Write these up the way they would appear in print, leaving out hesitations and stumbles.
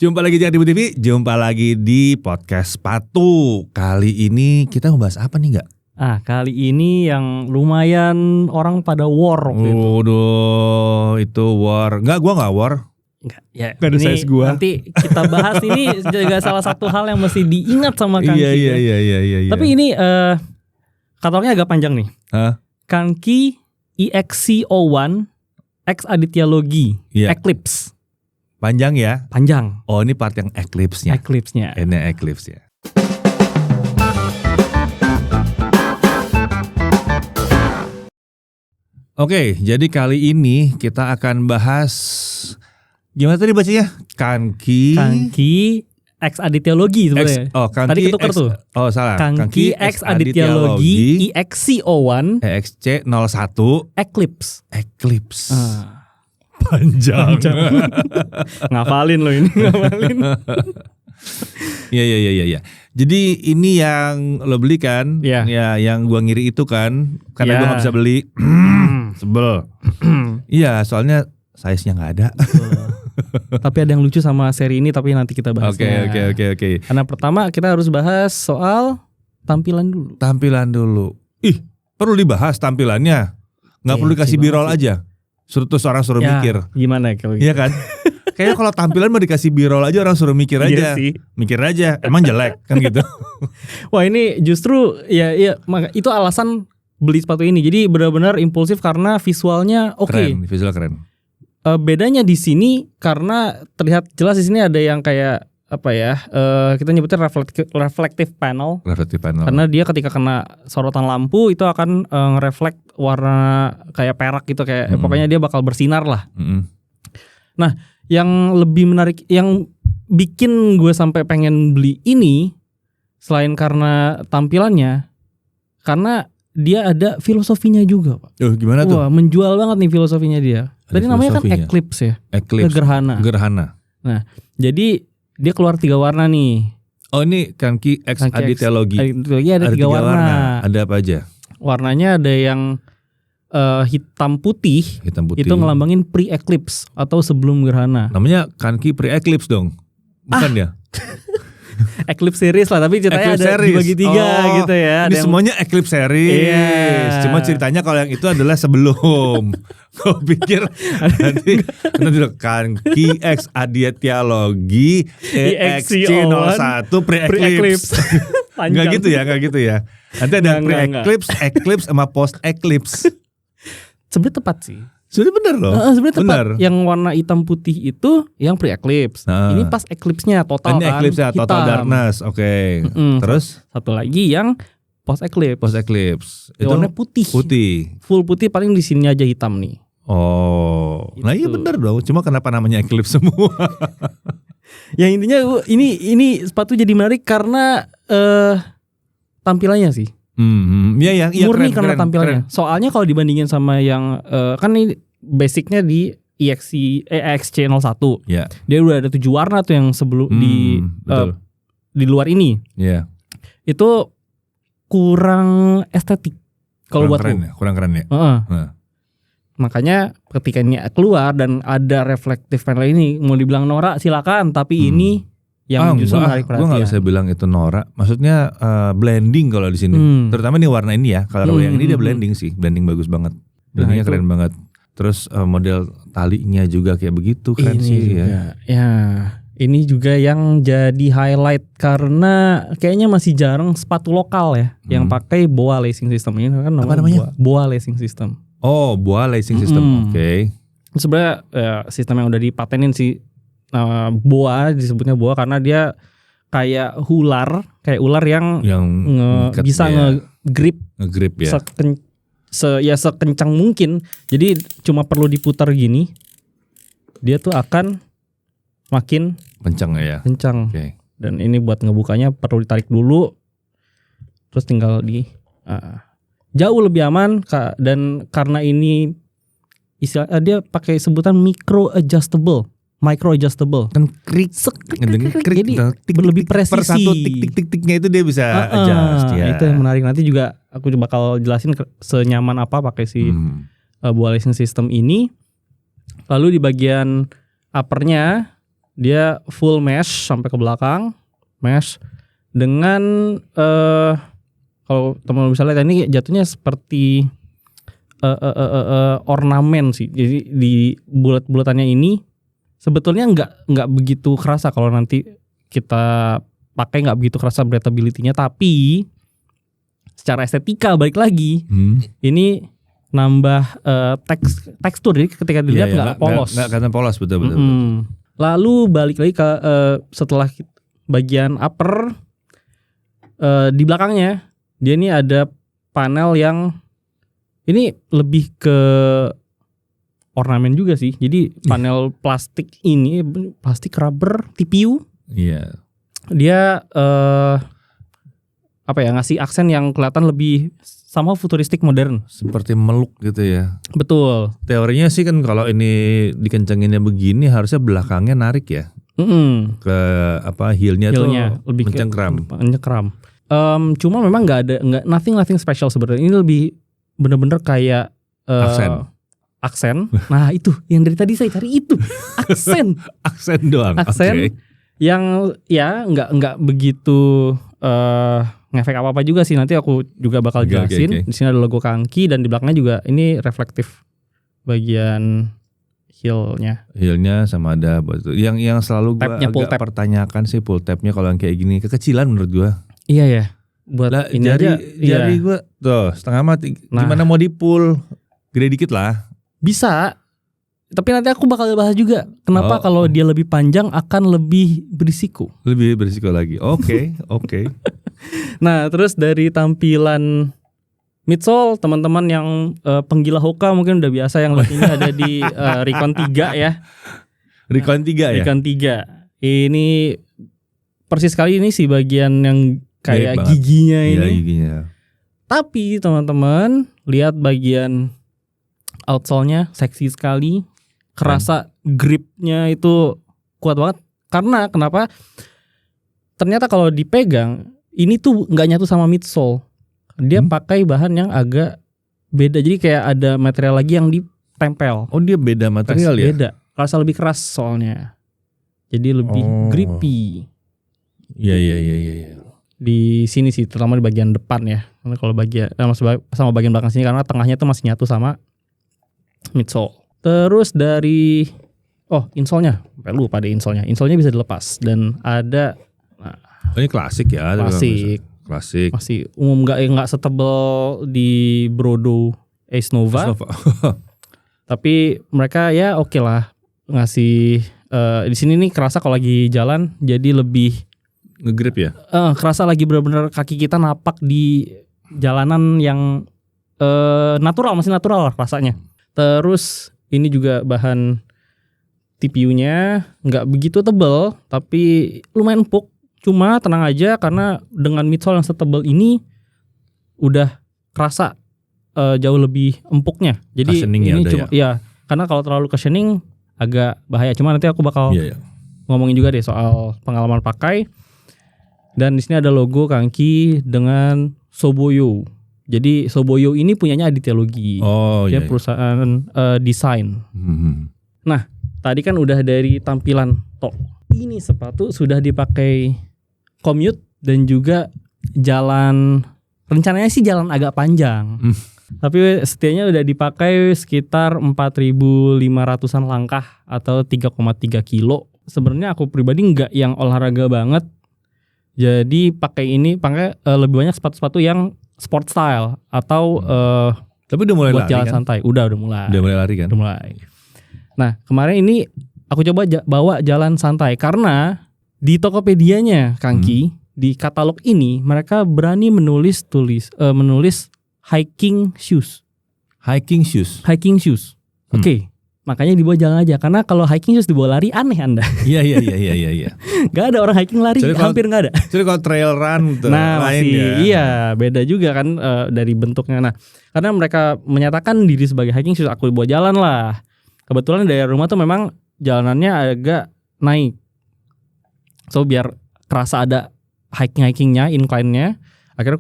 Jumpa lagi di Tibu TV, jumpa lagi di podcast sepatu. Kali ini kita ngebahas apa nih nggak? Kali ini yang lumayan orang pada war waktu itu. Waduh, itu war. Enggak, gua nggak war. Enggak, ya. Nggak ada Ini size gua. nanti kita bahas ini juga salah satu hal yang mesti diingat sama Kanki. Iya. Tapi ini katalognya agak panjang nih. Hah? Kanki EXC01 X Aditya Logi Iya. Eclipse. Panjang ya? Panjang. Oh, ini part yang Eclipse-nya. Eclipse-nya. Ini Eclipse ya. Oke, jadi kali ini kita akan bahas gimana tadi bacanya? Kanki X Aditya Logi sebenarnya. Kanki Tadi ketukar tuh. Oh, salah. Kanki X Aditya Logi EXC01 EXC01 Eclipse. Panjang. Ngafalin lo ini, ngafalin. Iya. Jadi ini yang lo beli kan? Iya. Ya, yang gua ngiri itu kan, karena Iya. gua nggak bisa beli. Sebel. Iya, soalnya size-nya nggak ada. Tapi ada yang lucu sama seri ini, tapi nanti kita bahas. Oke. Karena pertama kita harus bahas soal tampilan dulu. Tampilan dulu. Ih, perlu dibahas tampilannya. Nggak perlu dikasih b-roll aja. Terus orang suruh mikir. Gimana kalau gitu? Iya kan? Kayaknya kalau tampilan mah dikasih b-roll aja orang suruh mikir aja. Iya sih. Mikir aja, emang jelek kan gitu. Wah, ini justru ya itu alasan beli sepatu ini. Jadi benar-benar impulsif karena visualnya oke. Keren, visual keren. Bedanya di sini karena terlihat jelas di sini ada yang kayak apa ya? Kita nyebutnya reflective panel. Reflective panel. Karena dia ketika kena sorotan lampu itu akan ngereflekt warna kayak perak gitu, kayak pokoknya dia bakal bersinar lah. Nah, yang lebih menarik, yang bikin gue sampai pengen beli ini selain karena tampilannya, karena dia ada filosofinya juga, Pak. Gimana tuh? Wah, menjual banget nih filosofinya dia. Ada Tadi namanya kan filosofinya. Eclipse ya. Eclipse. Gerhana. Nah, jadi dia keluar 3 warna nih. Oh, ini Kanki X Aditya Logi. Ada 3 warna. Ada apa aja? Warnanya ada yang hitam putih. Hitam putih. Itu ngelambangin pre-eclipse atau sebelum gerhana. Namanya Kanki Pre-Eclipse dong. Bukan ya? Eclipse series lah, tapi ceritanya Eclipse ada series. dibagi 3 gitu ya. Ini semuanya Eclipse series. Iya. Cuma ceritanya kalau yang itu adalah sebelum. Kau pikir nanti Kanki X Aditya Logi EXC01 Pre-Eclipse. Enggak gitu ya. Nanti ada Pre-Eclipse, Eclipse sama Post-Eclipse. Sebenarnya tepat sih. Sebenarnya bener loh. Sebenarnya tepat. Yang warna hitam putih itu yang pre-eclipse. Ini pas eclipse-nya total. Ini eclipse-nya total darkness. Oke. Terus satu lagi yang post-eclipse. Post-eclipse. Itu warna putih. Full putih, paling di sini aja hitam nih. Oh. Nah, iya bener dong. Cuma kenapa namanya eclipse semua? Yang intinya ini sepatu jadi menarik karena tampilannya sih. Iya, murni keren, karena tampilannya. Keren. Soalnya kalau dibandingin sama yang kan ini basicnya di EXC01. Ya. Dia udah ada 7 warna tuh yang sebelum di luar ini. Iya. Itu kurang estetik kalau buat kurang keren ya. Makanya ketika ini keluar dan ada reflective panel ini, mau dibilang norak silakan, tapi ini yang justru menarik perhatian. Gue nggak bisa bilang itu norak. Maksudnya blending kalau di sini. Terutama nih warna ini ya. Kalau yang ini dia blending sih, blending bagus banget. Blendingnya keren banget. Terus model talinya juga kayak begitu keren ini sih juga, ya. Ini juga yang jadi highlight karena kayaknya masih jarang sepatu lokal ya yang pakai BOA lacing system. Ini kan namanya BOA lacing system. Oh, BOA lacing system. Oke. Sebenarnya sistem yang udah dipatenin sih. BOA disebutnya BOA karena dia kayak ular yang bisa nge-grip ya. Sekencang mungkin. Jadi cuma perlu diputar gini, dia tuh akan makin kencang ya. Kencang. Okay. Dan ini buat ngebukanya perlu ditarik dulu, terus tinggal jauh lebih aman dan karena ini dia pakai sebutan micro adjustable. Kan krik, jadi lebih presisi. Per satu tik-tik-tiknya itu dia bisa adjust ya. Itu yang menarik. Nanti juga aku bakal jelasin senyaman apa pakai si BOA lacing system ini. Lalu di bagian uppernya Dia full mesh sampai ke belakang, mesh dengan kalau teman-teman bisa lihat ini jatuhnya seperti ornamen sih. Jadi di bulat-bulatannya ini sebetulnya nggak begitu kerasa kalau nanti kita pakai, nggak begitu kerasa breathability-nya, tapi secara estetika balik lagi ini nambah tekstur, jadi ketika dilihat nggak polos. Nggak kata polos, betul. Lalu balik lagi ke setelah bagian upper, di belakangnya dia ini ada panel yang ini lebih ke ornamen juga sih. Jadi panel plastik ini, plastik rubber TPU. Iya. Dia ngasih aksen yang kelihatan lebih sama futuristik modern. Seperti meluk gitu ya. Betul. Teorinya sih kan kalau ini dikencenginnya begini harusnya belakangnya narik ya. Ke heelnya tuh lebih mencengkram. Cuma memang nggak nothing special sebenarnya. Ini lebih bener-bener kayak aksen. Nah itu yang dari tadi saya cari itu aksen. Aksen doang. Aksen yang ya nggak begitu ngefek apa juga sih. Nanti aku juga bakal jelasin. Di sini ada logo Kangki dan di belakangnya juga ini reflektif bagian heelnya sama ada yang selalu gua agak pertanyakan sih pull tabnya kalau yang kayak gini kekecilan menurut gua. Iya ya. Buat ini jari gua tuh setengah mati. Gimana mau di pull? Gede dikit lah. Bisa. Tapi nanti aku bakal bahas juga kenapa kalau dia lebih panjang akan lebih berisiko. Lebih berisiko lagi. Oke. Nah, terus dari tampilan midsole, teman-teman yang penggila Hoka mungkin udah biasa yang lihat ini ada di Recon 3 ya. Recon 3 ya? Recon 3. Ini persis sekali ini sih bagian yang kayak giginya ini. Iya, giginya. Tapi teman-teman lihat bagian outsole-nya seksi sekali. Kerasa gripnya itu kuat banget. Karena kenapa? Ternyata kalau dipegang ini tuh nggak nyatu sama midsole. Dia pakai bahan yang agak beda. Jadi kayak ada material lagi yang ditempel. Oh, dia beda material ya? Beda. Kerasa lebih keras soalnya. Jadi lebih grippy. Iya. Di sini sih, terutama di bagian depan ya. Karena kalau bagian sama bagian belakang sini karena tengahnya tuh masih nyatu sama midsole. Terus dari insole-nya, lupa deh insole-nya. Insole-nya bisa dilepas dan ada. Ini klasik ya? Klasik. Masih umum, nggak setebal di Brodo Ace Nova. Tapi mereka ya oke lah ngasih. Di sini nih kerasa kalau lagi jalan jadi lebih ngegrip ya. Kerasa lagi benar-benar kaki kita napak di jalanan yang masih natural rasanya. Terus ini juga bahan TPU-nya nggak begitu tebal, tapi lumayan empuk. Cuma tenang aja karena dengan midsole yang setebal ini udah kerasa jauh lebih empuknya. Jadi ini cuma karena kalau terlalu cushioning agak bahaya. Cuma nanti aku bakal ngomongin juga deh soal pengalaman pakai. Dan di sini ada logo Kangki dengan Soboyo. Jadi Soboyo ini punyanya Aditya Logi. Dia perusahaan desain. Nah, tadi kan udah dari tampilan tok. Ini sepatu sudah dipakai commute dan juga jalan, rencananya sih jalan agak panjang. Tapi setidaknya udah dipakai sekitar 4.500-an langkah atau 3,3 kilo. Sebenarnya aku pribadi nggak yang olahraga banget. Jadi pakai lebih banyak sepatu-sepatu yang sport style atau tapi udah mulai buat lari jalan kan? santai. Udah mulai. Udah mulai lari kan? Udah mulai. Nah, kemarin ini aku coba bawa jalan santai karena di Tokopedia-nya Kangki di katalog ini mereka berani menulis hiking shoes. Oke. Makanya dibawa jalan aja karena kalau hiking shoes dibawa lari aneh Anda. Iya. Gak ada orang hiking lari, hampir gak ada. Jadi kalau trail run lain ya. Iya, beda juga kan dari bentuknya. Nah, karena mereka menyatakan diri sebagai hiking shoes, aku bawa jalan lah. Kebetulan dari rumah tuh memang jalanannya agak naik. So biar kerasa ada hikingnya, incline-nya, akhirnya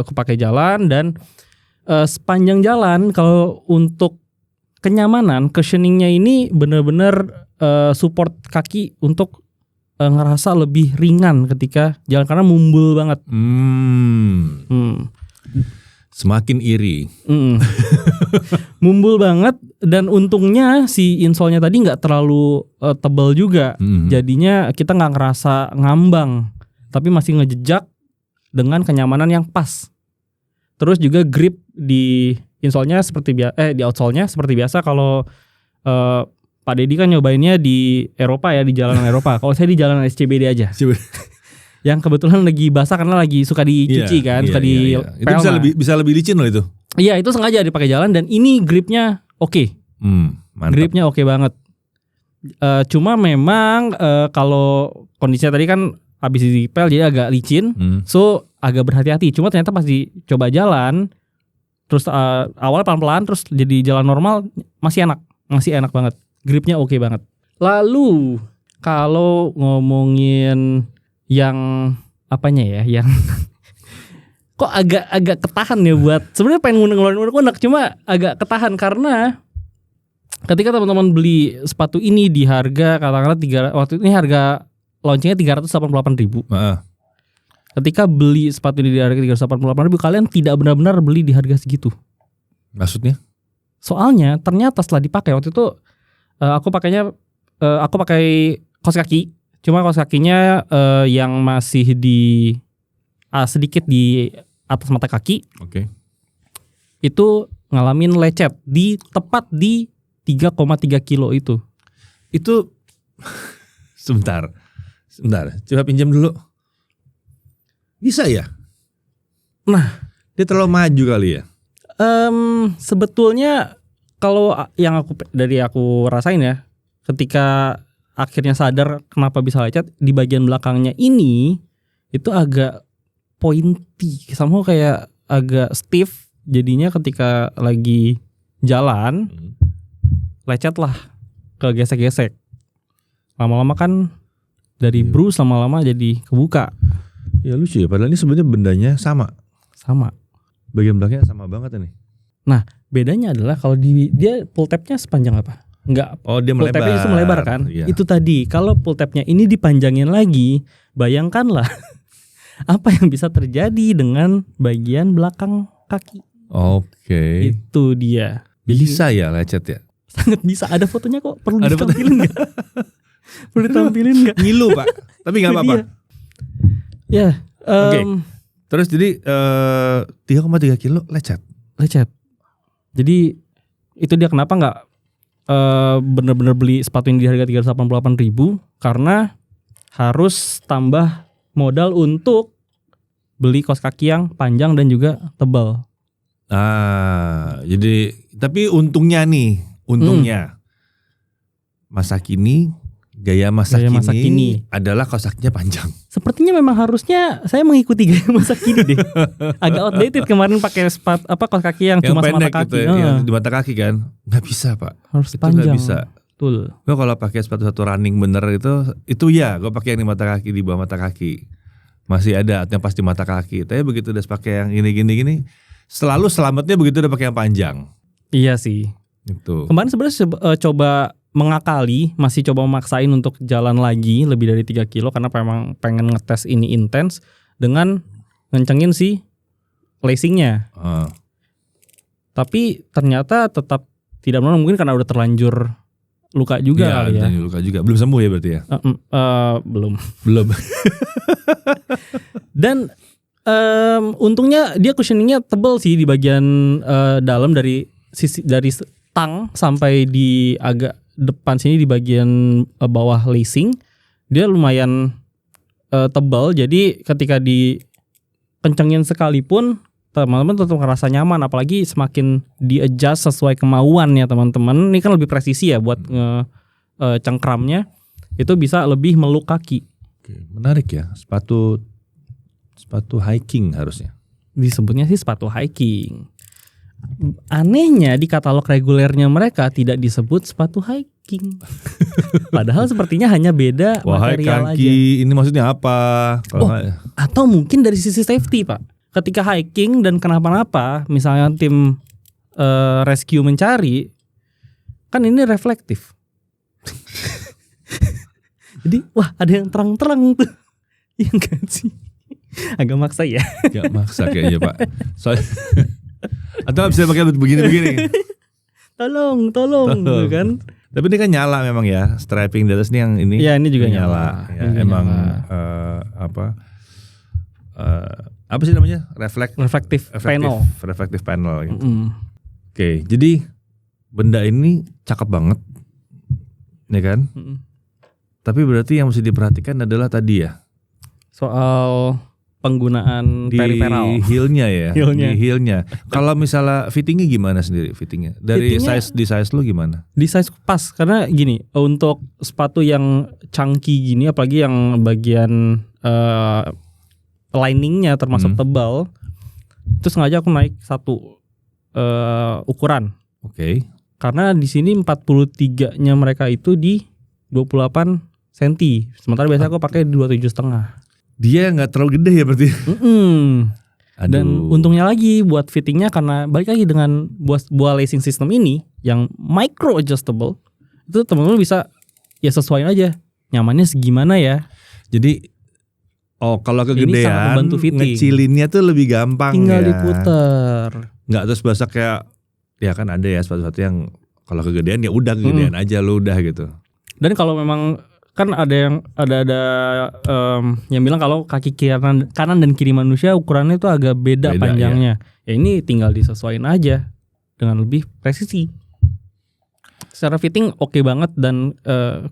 aku pakai jalan dan sepanjang jalan kalau untuk kenyamanan, cushioning-nya ini benar-benar support kaki untuk ngerasa lebih ringan ketika jalan karena mumbul banget. Semakin iri. Mumbul banget dan untungnya si insole-nya tadi nggak terlalu tebal juga. Jadinya kita nggak ngerasa ngambang, tapi masih ngejejak dengan kenyamanan yang pas. Terus juga grip di insole-nya di outsole-nya seperti biasa. Kalau Pak Deddy kan nyobainnya di Eropa ya, di jalanan Eropa. Kalau saya di jalanan SCBD aja. Yang kebetulan lagi basah karena lagi suka dicuci suka di Itu bisa lebih licin loh itu. Iya, itu sengaja dipakai jalan dan ini gripnya oke. Gripnya oke banget. Cuma memang kalau kondisinya tadi kan habis dipel jadi agak licin, so agak berhati-hati. Cuma ternyata pas dicoba jalan, terus awal pelan-pelan, terus jadi jalan normal masih enak banget. Gripnya oke banget. Lalu kalau ngomongin yang apanya ya, yang kok agak ketahan ya buat sebenarnya pengen ngeluarin unek-unek, cuma agak ketahan karena ketika teman-teman beli sepatu ini di harga katakanlah waktu ini harga launchingnya 388.000. Ketika beli sepatu ini di harga 388.000, kalian tidak benar-benar beli di harga segitu. Maksudnya? Soalnya ternyata setelah dipakai waktu itu aku pakai kaos kaki. Cuma kaos kakinya yang masih sedikit di atas mata kaki. Oke. Itu ngalamin lecet tepat di 3,3 kilo itu. Itu sebentar. Coba pinjam dulu. Bisa ya? Nah, dia terlalu maju kali ya? Sebetulnya kalau yang aku rasain ya, ketika akhirnya sadar kenapa bisa lecet, di bagian belakangnya ini itu agak pointy, sama kayak agak stiff, jadinya ketika lagi jalan lecet lah, kegesek-gesek. Lama-lama kan dari bruise lama-lama jadi kebuka. Ya lucu ya, padahal ini sebenarnya bendanya sama. Bagian belakangnya sama banget ini. Nah, bedanya adalah kalau dia pull tabnya sepanjang apa? Enggak. Oh, dia pull tabnya itu melebar kan? Iya. Itu tadi. Kalau pull tabnya ini dipanjangin lagi, bayangkanlah apa yang bisa terjadi dengan bagian belakang kaki. Oke. Itu dia. Bisa ya lecet ya? Sangat bisa. Ada fotonya kok. Perlu ditampilin nggak? Perlu ditampilin nggak? Ngilu Pak. Tapi nggak apa-apa. Ya. Oke. Terus jadi 3,3 kilo lecet. Jadi itu dia kenapa nggak bener-bener beli sepatu ini di harga 388.000, karena harus tambah modal untuk beli kaos kaki yang panjang dan juga tebal. Jadi tapi untungnya masa kini gaya masa kini adalah kaos kakinya panjang. Sepertinya memang harusnya saya mengikuti gaya masa kini deh. Agak outdated kemarin pakai kaos kaki yang cuma pendek mata kaki. Gitu ya, di mata kaki kan. Nggak bisa Pak. Harus itu panjang. Nggak bisa. Betul. Gue kalau pakai sepatu running bener itu ya gue pakai yang di mata kaki, di bawah mata kaki. Masih ada yang pas di mata kaki. Tapi begitu udah pakai yang gini selalu selamatnya begitu udah pakai yang panjang. Iya sih. Itu. Kemarin sebenarnya coba mengakali, masih coba memaksain untuk jalan lagi lebih dari 3 kilo karena memang pengen ngetes ini intens dengan ngencengin si lacingnya. Tapi ternyata tetap tidak benar, mungkin karena udah terlanjur luka juga kali ya. Luka juga. Belum sembuh ya berarti ya? Belum. Dan untungnya dia cushioningnya tebal sih di bagian dalam dari tang sampai di agak depan sini di bagian bawah lacing dia lumayan tebal, jadi ketika dikencengin sekalipun teman-teman tetap ngerasa nyaman, apalagi semakin di-adjust sesuai kemauannya teman-teman. Ini kan lebih presisi ya buat cengkramnya, itu bisa lebih meluk kaki. Oke, menarik ya, sepatu hiking harusnya. Disebutnya sih sepatu hiking. Anehnya di katalog regulernya mereka tidak disebut sepatu hiking. Padahal sepertinya hanya beda material aja. Ini maksudnya apa? Atau mungkin dari sisi safety Pak. Ketika hiking dan kenapa-napa, misalnya tim rescue mencari, kan ini reflektif. Jadi wah ada yang terang-terang tuh. Iya kan sih. Agak maksa ya. Gak maksa kayaknya Pak. Soalnya atau gak bisa pakai begini-begini. Tolong gitu kan. Tapi ini kan nyala memang ya. Striping di atas ini yang ini. Ya ini juga nyala. nyala. Ya, Ini emang nyala. apa sih namanya? Reflective panel. Reflective panel gitu. Mm. Oke, jadi benda ini cakep banget. Ya kan? Mm. Tapi berarti yang mesti diperhatikan adalah tadi ya. Soal penggunaan Di periferal. heel-nya ya. Heel-nya. Di heel-nya. Kalau misalnya fittingnya gimana sendiri fittingnya? Dari size lu gimana? Di size pas karena gini, untuk sepatu yang chunky gini apalagi yang bagian liningnya termasuk tebal, itu sengaja aku naik satu ukuran. Oke. Karena di sini 43-nya mereka itu di 28 cm. Sementara biasa aku pakai 27,5. Dia nggak terlalu gede ya berarti. Dan untungnya lagi buat fittingnya karena balik lagi dengan buah lacing system ini yang micro adjustable, itu teman-teman bisa ya sesuaiin aja nyamannya segimana ya. Jadi kalau kegedean ngecilinnya tuh lebih gampang. Tinggal ya. diputer. Nggak terus basah kayak ya kan ada ya sepatu-sepatu yang kalau kegedean ya udah kegedean aja lo udah gitu. Dan kalau memang kan ada yang yang bilang kalau kaki kanan dan kiri manusia ukurannya itu agak beda panjangnya. Ya ini tinggal disesuaikan aja dengan lebih presisi. Secara fitting oke banget dan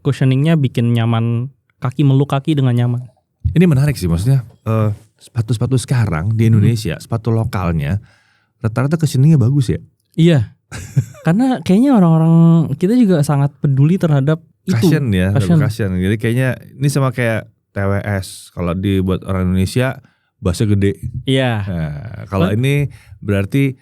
cushioningnya bikin nyaman, kaki meluk kaki dengan nyaman. Ini menarik sih maksudnya sepatu-sepatu sekarang di Indonesia sepatu lokalnya rata-rata cushioningnya bagus ya. Iya. Karena kayaknya orang-orang kita juga sangat peduli terhadap cushion ya, cushion. Jadi kayaknya ini sama kayak TWS. Kalau dibuat orang Indonesia bahasa gede. Iya. Nah, kalau ini berarti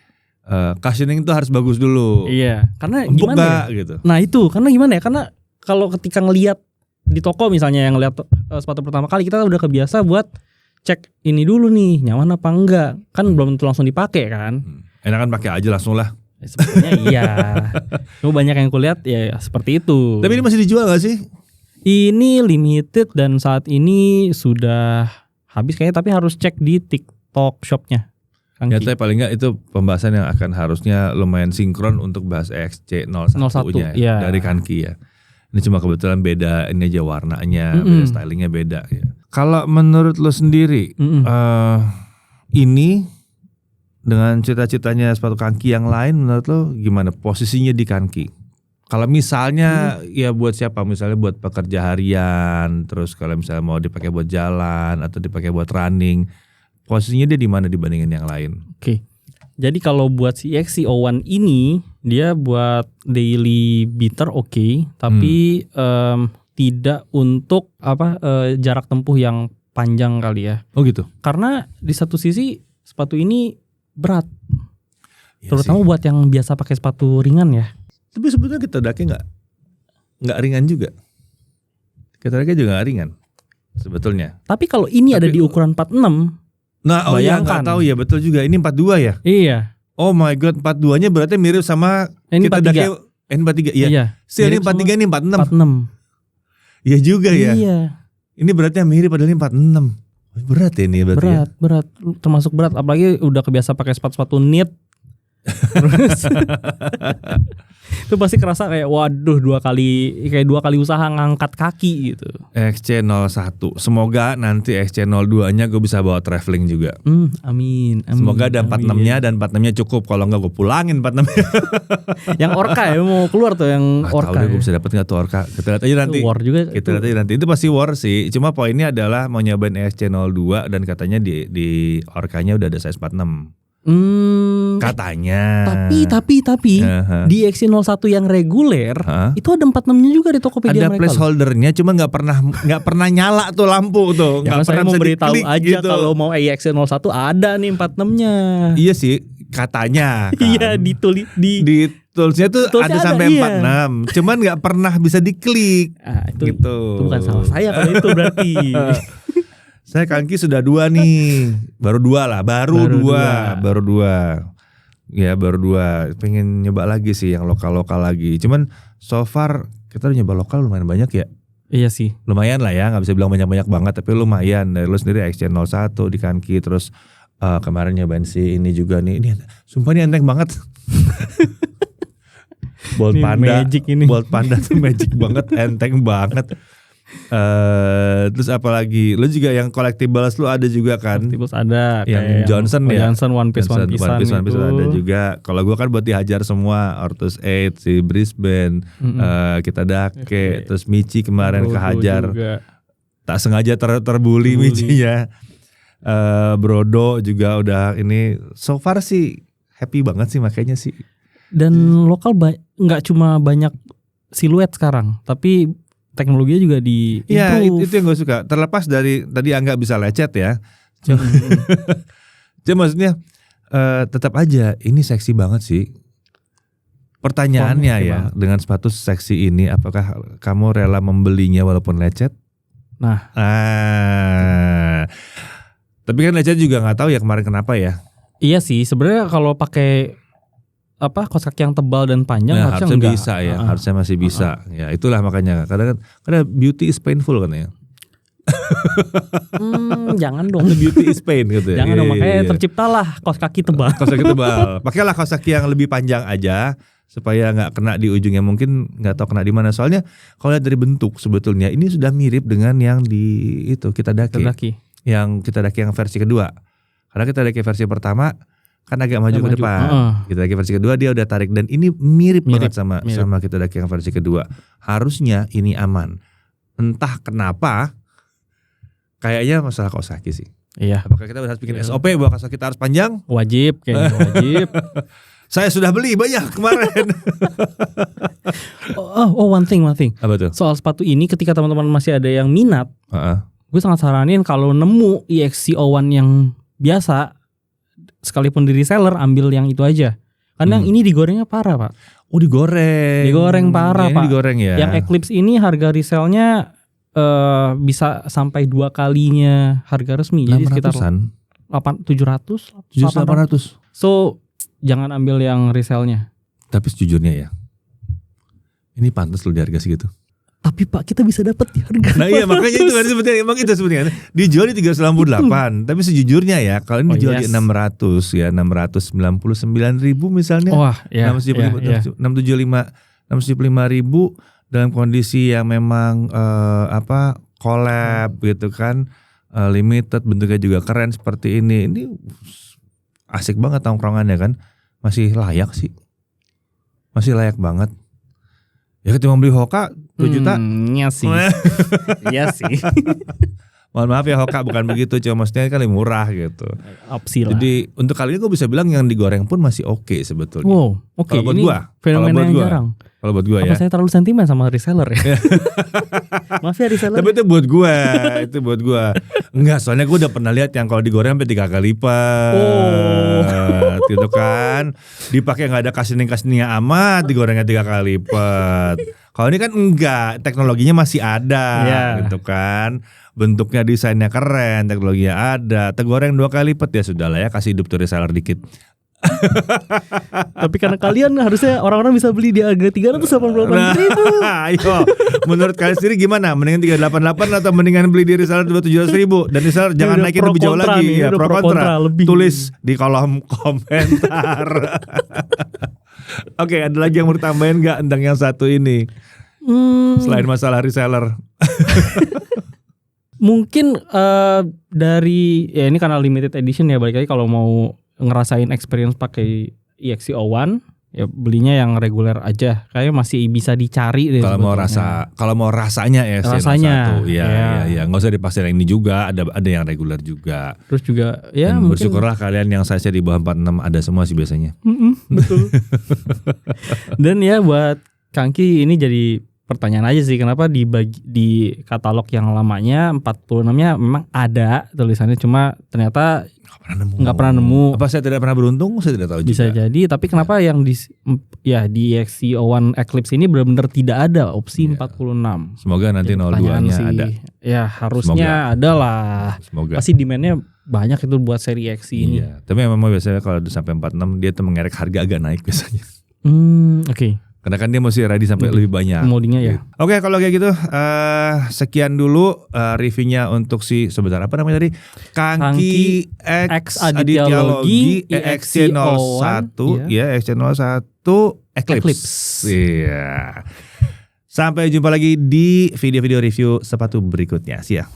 cushioning itu harus bagus dulu. Iya. Karena empuk gimana ya? Gitu. Nah itu karena gimana ya? Karena kalau ketika ngelihat di toko misalnya yang ngelihat sepatu pertama kali kita udah kebiasa buat cek ini dulu nih nyaman apa enggak. Kan belum tentu langsung dipakai kan. Enakan pakai aja langsung lah. Sebenarnya iya. Cuma banyak yang kulihat ya seperti itu. Tapi ini masih dijual gak sih? Ini limited dan saat ini sudah habis kayaknya, tapi harus cek di TikTok shopnya. Ya tapi paling nggak itu pembahasan yang akan harusnya lumayan sinkron untuk bahas EXC01-nya ya, dari Kanki ya. Ini cuma kebetulan beda ini aja warnanya, beda stylingnya beda ya. Kalau menurut lo sendiri ini dengan cita-citanya sepatu Kanki yang lain menurut lo gimana posisinya di Kanki? Kalau misalnya ya buat siapa? Misalnya buat pekerja harian, terus kalau misalnya mau dipakai buat jalan atau dipakai buat running, posisinya dia di mana dibandingin yang lain? Oke. Jadi kalau buat si EXC01 ini dia buat daily beater tapi tidak untuk jarak tempuh yang panjang kali ya. Oh gitu. Karena di satu sisi sepatu ini berat, ya terutama sih. buat yang biasa pakai sepatu ringan ya. Tapi sebetulnya kita daki nggak ringan juga. Kita daki juga nggak ringan sebetulnya. Tapi kalau ini ada di ukuran 46, nah ya nggak tahu ya, betul juga ini 42 ya. Iya. Oh my god, 42-nya berarti mirip sama kita daki N43. Iya. Ini 43 ini 46. Iya juga ya. Iya. Ini berarti yang mirip adalah 46. Berat ya ini berarti. Berat, termasuk berat. Apalagi udah kebiasa pakai sepatu knit. Itu pasti kerasa kayak waduh dua kali usaha ngangkat kaki gitu. EXC01. Semoga nanti EXC02-nya gue bisa bawa traveling juga. Amin. Semoga ada 46-nya dan 46-nya cukup. Kalau enggak gue pulangin 46-nya. Yang Orca ya mau keluar tuh yang Orca. Tahu deh gue bisa dapat enggak tuh Orca. Kita lihat aja nanti. War juga. Kita lihat aja nanti. Itu pasti war sih. Cuma poinnya adalah mau nyobain EXC02 dan katanya di Orca-nya udah ada size 46. Katanya. Tapi di EXC01 yang reguler itu ada 46-nya juga di Tokopedia ada mereka. Ada placeholdernya, cuma nggak pernah nyala tuh lampu tuh. Ya nggak saya pernah mau beritahu aja gitu. kalau mau EXC01 ada nih 46-nya. Iya sih, katanya. Kan. Iya di toolsnya tuh ada sampai 46, cuman nggak pernah bisa diklik. Itu gitu. Bukan salah saya kalau itu berarti. Saya Kanki sudah 2 nih, baru 2 lah, baru dua. Ya baru 2, pengen nyoba lagi sih yang lokal-lokal lagi. Cuman so far kita udah nyoba lokal lumayan banyak ya. Iya sih. Lumayan lah ya, nggak bisa bilang banyak-banyak banget, tapi lumayan. Dari lu sendiri XC01 di Kanki, terus kemarin nyobain si ini juga nih. Ini sumpah ini enteng banget. Bolt Ini Panda, magic ini. Bolt Panda tuh magic banget, enteng banget. Terus apalagi, lu juga yang collectibles lu ada juga kan? Collectibles ada. Yang Johnson ya. Johnson One Piece One Piece itu. ada juga. Kalau gua kan buat dihajar semua, Ortus 8, si Brisbane, kita Dake, terus Michi kemarin Brodo kehajar. juga. Tak sengaja terbuli Michinya. Brodo juga udah ini. So far sih happy banget sih makanya sih. Dan lokal nggak cuma banyak siluet sekarang, tapi teknologinya juga di Iya, improve. itu yang gue suka. Terlepas dari tadi Angga bisa lecet ya. Cuma maksudnya tetap aja ini seksi banget sih. Pertanyaannya ya, dengan sepatu seksi ini apakah kamu rela membelinya walaupun lecet? Nah, tapi kan lecet juga nggak tahu ya kemarin kenapa ya. iya sih sebenarnya kalau pakai kaos kaki yang tebal dan panjang Nah, harusnya enggak. bisa ya, harusnya masih bisa. Ya itulah makanya kadang beauty is painful katanya. Jangan dong. Beauty is pain gitu ya. Jangan dong, makanya terciptalah kaos kaki tebal. Kaos kaki tebal. Pakailah kaos kaki yang lebih panjang aja supaya nggak kena di ujungnya, mungkin nggak tahu kena di mana. Soalnya kalau lihat dari bentuk sebetulnya ini sudah mirip dengan yang di itu kita daki. Yang kita daki yang versi kedua. Karena kita daki versi pertama kan agak maju ke depan. Kita daki versi kedua dia udah tarik dan ini mirip banget sama kita daki yang versi kedua. Harusnya ini aman. Entah kenapa kayaknya masalah kaos kaki sih. Iya. Apakah kita harus bikin SOP bahwa kaos kaki kita harus panjang? Wajib, kayaknya wajib. Saya sudah beli banyak kemarin. One thing. Apa tuh? Soal sepatu ini ketika teman-teman masih ada yang minat, gue sangat saranin kalau nemu EXC01 yang biasa, sekalipun di reseller ambil yang itu aja. Karena yang ini digorengnya parah, Pak. Oh, digoreng. Digoreng parah, Pak. Digoreng ya. Yang Eclipse ini harga resellnya bisa sampai 2 kalinya harga resmi. Jadi sekitar 700. So jangan ambil yang resellnya. Tapi sejujurnya ya, ini pantas loh di harga segitu. Tapi Pak, kita bisa dapat di harga. Nah iya makanya itu kan sebetulnya emang itu sebetulnya dijual di 398. Tapi sejujurnya ya kalau ini dijual di 600 ya 699.000 misalnya. Wah, ya. 675 ribu dalam kondisi yang memang collab gitu kan, limited, bentuknya juga keren seperti ini. Ini asik banget tongkrongannya kan, masih layak sih, masih layak banget. Ya ketimbang beli Hoka 2 juta. Iya sih. Iya sih. Mohon maaf ya Hoka, bukan begitu, cuma maksudnya kan lebih murah gitu. Opsi lah. Jadi untuk kali ini gue bisa bilang yang digoreng pun masih oke sebetulnya. Wow, oke. Kalau buat ini gua, fenomena yang jarang. Kalau buat gue ya. Apa saya terlalu sentimen sama reseller ya? Maaf ya reseller. Tapi itu buat gue, itu buat gue. Enggak, soalnya gue udah pernah lihat yang kalau digoreng sampai 3 kali lipat. Gitu kan. Dipakai nggak ada kasining-kasiningnya amat, digorengnya 3 kali lipat. Kalau ini kan enggak, teknologinya masih ada, gitu kan. Bentuknya, desainnya keren, teknologinya ada. Tegoreng 2 kali lipat ya sudahlah ya, kasih hidup tuh reseller dikit. Tapi karena kalian harusnya orang-orang bisa beli di harga 388.000. Ayo, menurut kalian sendiri gimana? Mendingan 388 atau mendingan beli di reseller 700.000? Dan reseller jangan naikin lebih jauh lagi. Ya, pro kontra. Tulis di kolom komentar. Oke, ada lagi yang mau tambahin nggak tentang yang satu ini? Selain masalah reseller. Mungkin dari ya ini karena limited edition ya, balik lagi kalau mau ngerasain experience pakai EXC01 ya belinya yang reguler aja. Kayaknya masih bisa dicari deh. Kalau mau rasanya ya rasanya. Ya nggak usah dipaksain yang ini juga, ada yang reguler juga. Terus juga ya dan mungkin bersyukurlah kalian yang size di bawah 46 ada semua sih biasanya. Betul. Dan ya buat Kangki ini jadi pertanyaan aja sih, kenapa di katalog yang lamanya 46-nya memang ada tulisannya, cuma ternyata nggak pernah nemu. Apa saya tidak pernah beruntung? Saya tidak tahu juga. Bisa jadi, tapi kenapa yang di EXC01 Eclipse ini benar-benar tidak ada opsi 46. Semoga nanti 02-nya ada. Ya harusnya ada lah. Semoga. Pasti demand-nya banyak itu buat seri EXC ini. Iya, tapi memang biasanya kalau udah sampai 46 dia tuh mengerek harga agak naik biasanya. Oke. Karena kan dia mesti ready sampai lebih banyak. Moldingnya ya. Oke, kalau kayak gitu sekian dulu reviewnya untuk sebentar apa namanya tadi? Kangki X Adityalogi EXC01 ya, EXC01 Eclipse. Iya. Sampai jumpa lagi di video-video review sepatu berikutnya. See ya.